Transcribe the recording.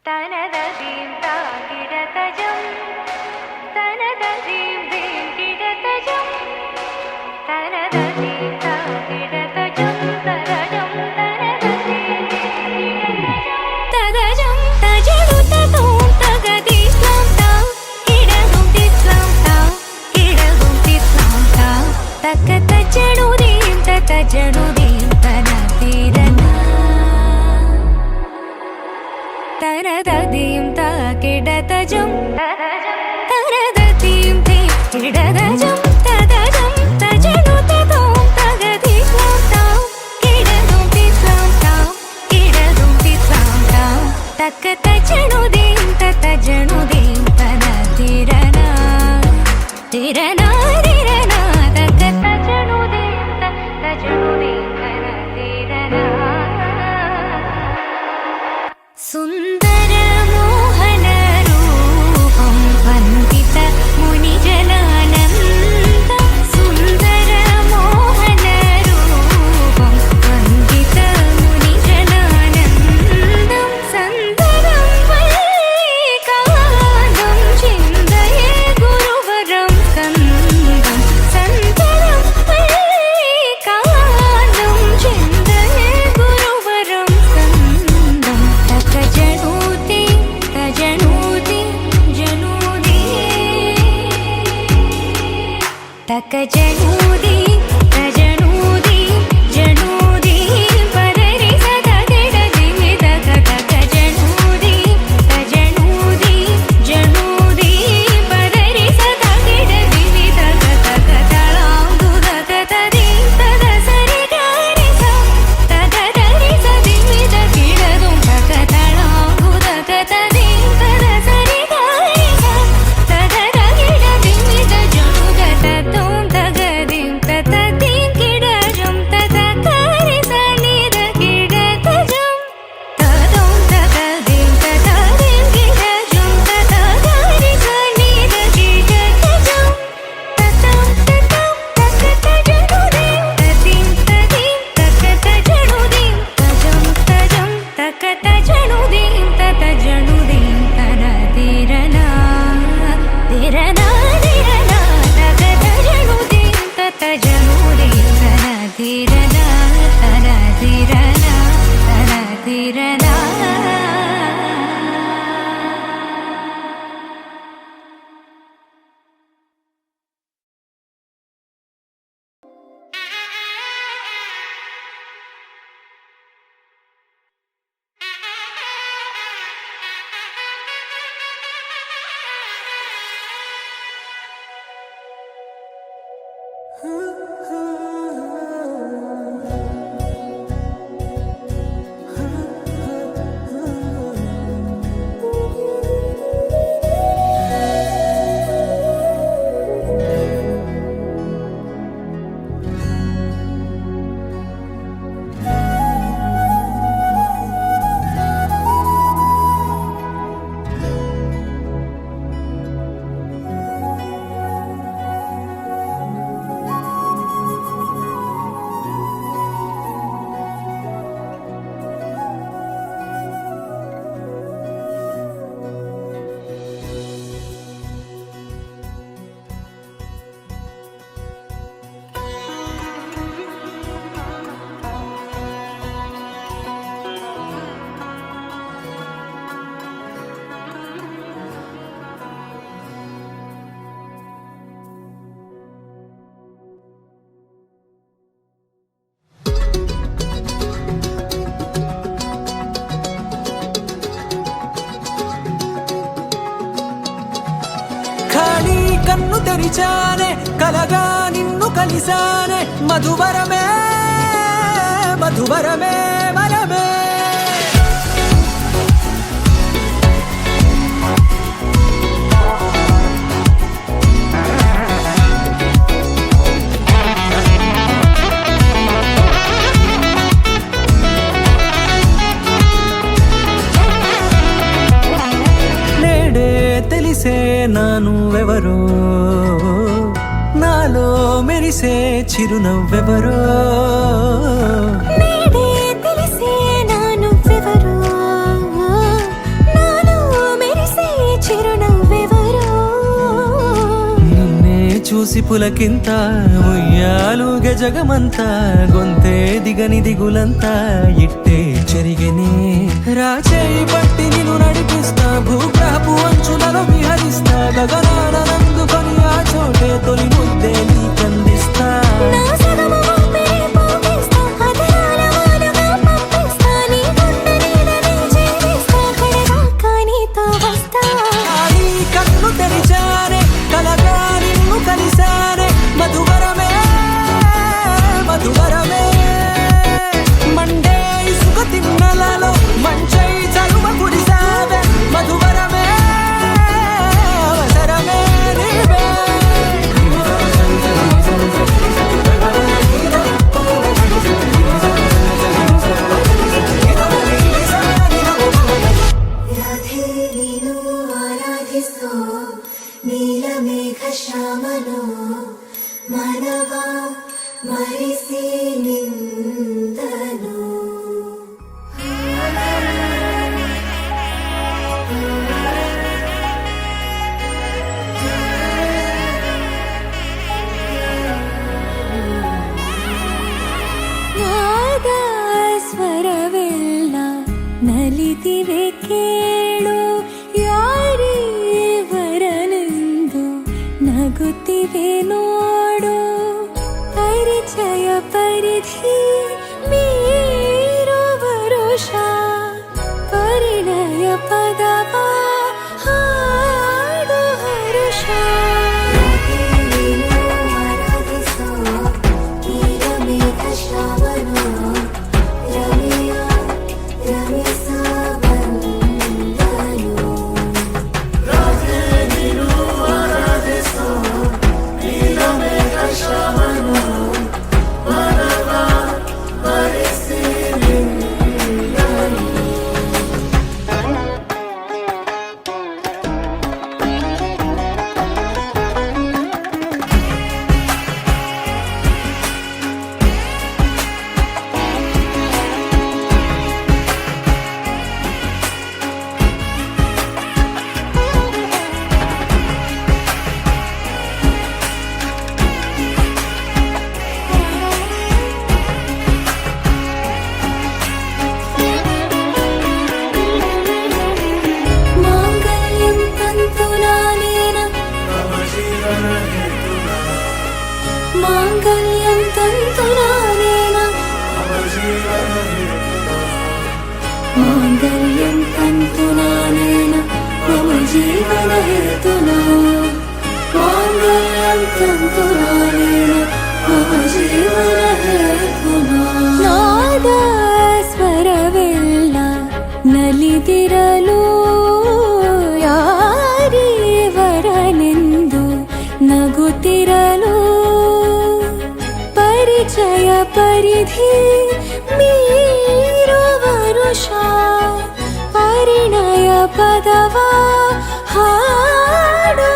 തനതീം താകിടതജം തനതീം ദീം കിടതജം തനതീം താകിടതജം തരജം തനതീം തദജം തജടു തതോം തഗദിസ്ലാം താ കിടതും തിസ്ലാം താ കിടതും തിസ്ലാം താ തക തജടു ദീം തജടു ദീം തനതീരന തനതീം താകിടതജം തനതീം ദീം കിടതജം തദജം തജടു തതോം തഗദിസ്ലാം താ കിടതും തിസ്ലാം താ കിടതും തിസ്ലാം താ തക തജടു ദീം തജടു ദീം തനതീരന തിരന തിരന തക തജടു ദീം തജടു ദീം തനതീരന സുന്ദര മോഹന രൂപം വന്ദിത മുനിജനാനന്ദ സുന്ദര മോഹന രൂപം വന്ദിത മുനിജനാനന്ദം സന്ദരം വൈകാനം ചിന്തയേ ഗുരുവരം സ്കന്ദം സന്ദരം വൈകാനം ചിന്തയേ ഗുരുവരം സ്കന്ദം തജനൂതി തജനൂതി ജനൂതി തജനൂതി തജനൂതി ജനൂതി പരരി സദാ കിടതി തക തജനൂതി തജനൂതി ജനൂതി പരരി സദാ കിടതി തക തക തളാംഗു തക തരി തദ സരി ഗരി സ തദ തരി സദി വിദ കിടതും തക തളാംഗു തക തരി തദ സരി ഗരി സ തദ തകിടതി വിദ ജനുഗ തതോം തഗദിം തതദീം കിടജം തദ കരി സനിദ കിടതജം തതോം തഗദിം തതദീം കിടജം തദ കരി സനിദ കിടതജം തതോം തതോം തക തജനുദീം തദീം തദീം തക തജനുദീം തജം തജം തക തജനുദീം തതജനുദീം തനതീരന തിരന തിരന തക തജനുദീം തതജനുദീം തനതീരന തനതീരന തനതീരന ఖాళీ కన్ను తెరిచానే కలగా నిన్ను కలిసానే మధువరమే మధువరమే వరమే నేడే తెలిసే నానువెవరో నాలో మెరిసే చిరునవ్వెవరో నేడే తెలిసే నానువెవరో నాలో చూసి పులకింత ఉయ్యాలుగే జగమంతా గొంతే దిగని దిగులంతా ఇట్టే చెరిగనే రాచేయి పట్టి నిన్ను నడిపిస్తా భూగ్రహపు అంచులలో విహరిస్తా గగనాన నందుకొని ఆ చోటే తొలి ముద్దే నీకందిస్తా నా సగము ఊపిరి పోగిస్తా అధరాల వానగా పంపిస్తా నీ గుండె నీడనే చేరిస్తా కడదాకా నీతో వస్తా ఆడి కన్ను తెరిచానే కలగా నిన్ను కలిసానే మధువరమే మధువరమే మండే ఇసుక తిన్నలలో మంచై చలువ కుడిసావే మధువరమే అవసరమే నీవే రాధే నిన్ను ఆరాధిస్తూ నీలమేఘ శ్యామను మనవా మరిసి నిందను ಸ್ವರವೆಲ್ಲ ನಲಿದಿವೆ ಕೇಳು ಯಾರೇ ವರನೆಂದು ನಗುತ್ತಿವೆ ನೋಡು ಪರಿಚಯ ಪರಿಧಿ ಮೀರೋ ವರುಷ ಪರಿಣಯ ಪದವ ಹಾಡು ಹರುಷ ಆರಾಧಿಸೋ ನೀಲಮೇಘ ಶ್ರಾವಣ ರಮೆಯ ರಮಿಸ ಬಂದನು మాంగళ్యం తంతునానేన మాంగళ్యం తంతునానేన మాంగళ్యం తంతునానేన మమ జీవన హేతునా మాంగళ్యం తంతునానేన మమ జీవన హేతునా ನಾದ ಸ್ವರವೆಲ್ಲ ನಲಿದಿರಲು ಯಾರೇ ವರನೆಂದು ನಗುತ್ತಿರಲು ಪರಿಚಯ ಪರಿಧಿ ಮೀರೋ ವರುಷ ಪರಿಣಯ ಪದವ ಹಾಡು